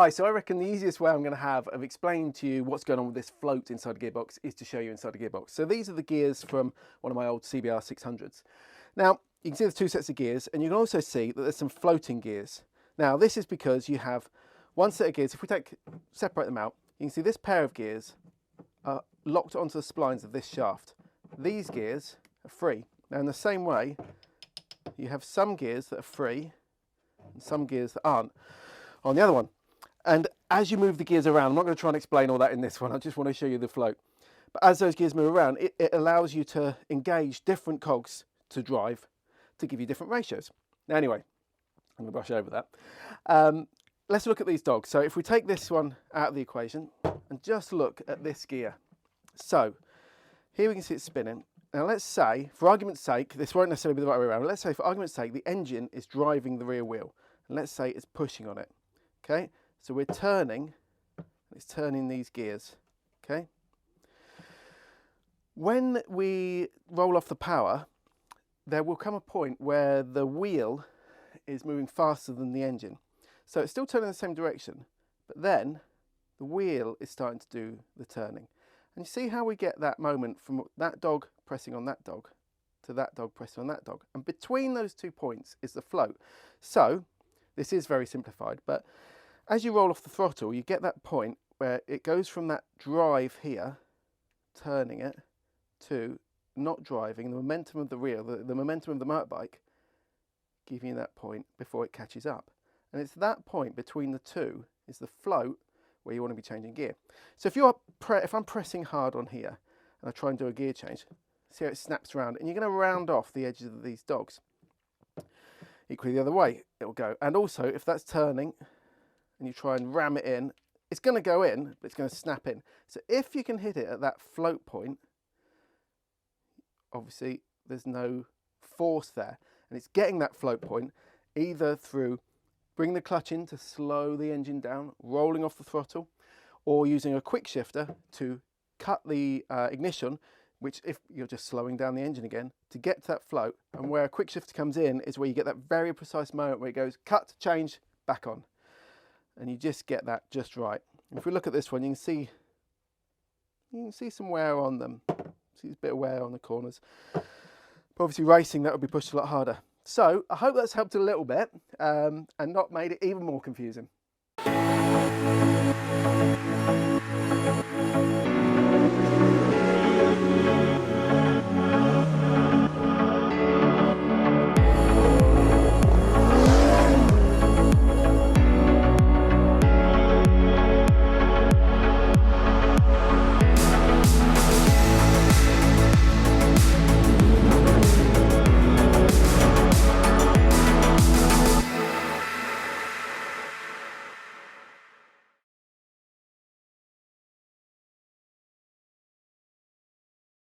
Hi, so I reckon the easiest way I'm going to have of explaining to you what's going on with this float inside the gearbox is to show you inside the gearbox. So these are the gears from one of my old CBR 600s. Now, you can see there's two sets of gears, and you can also see that there's some floating gears. Now, this is because you have one set of gears. If we separate them out, you can see this pair of gears are locked onto the splines of this shaft. These gears are free. Now, in the same way, you have some gears that are free and some gears that aren't on the other one. And as you move the gears around, I'm not going to try and explain all that in this one, I just want to show you the float. But as those gears move around, it allows you to engage different cogs to drive to give you different ratios. Now anyway, I'm going to brush over that. Let's look at these dogs. So if we take this one out of the equation and just look at this gear. So here we can see it spinning. Now let's say, for argument's sake, this won't necessarily be the right way around, but let's say for argument's sake, the engine is driving the rear wheel. And let's say it's pushing on it, okay? So we're turning, it's turning these gears, okay? When we roll off the power, there will come a point where the wheel is moving faster than the engine. So it's still turning in the same direction, but then the wheel is starting to do the turning. And you see how we get that moment from that dog pressing on that dog to that dog pressing on that dog. And between those 2 points is the float. So this is very simplified, but as you roll off the throttle, you get that point where it goes from that drive here, turning it, to not driving, the momentum of the wheel, the momentum of the motorbike, giving you that point before it catches up. And it's that point between the two is the float where you want to be changing gear. So if I'm pressing hard on here and I try and do a gear change, see how it snaps around, and you're going to round off the edges of these dogs. Equally the other way, it will go. And also, if that's turning, and you try and ram it in, it's going to go in, but it's going to snap in. So if you can hit it at that float point, obviously there's no force there. And it's getting that float point either through bringing the clutch in to slow the engine down, rolling off the throttle, or using a quick shifter to cut the ignition, which if you're just slowing down the engine again, to get to that float. And where a quick shifter comes in is where you get that very precise moment where it goes cut, change, back on. And you just get that just right. If we look at this one, you can see some wear on them. See a bit of wear on the corners. But obviously racing, that would be pushed a lot harder. So I hope that's helped a little bit and not made it even more confusing.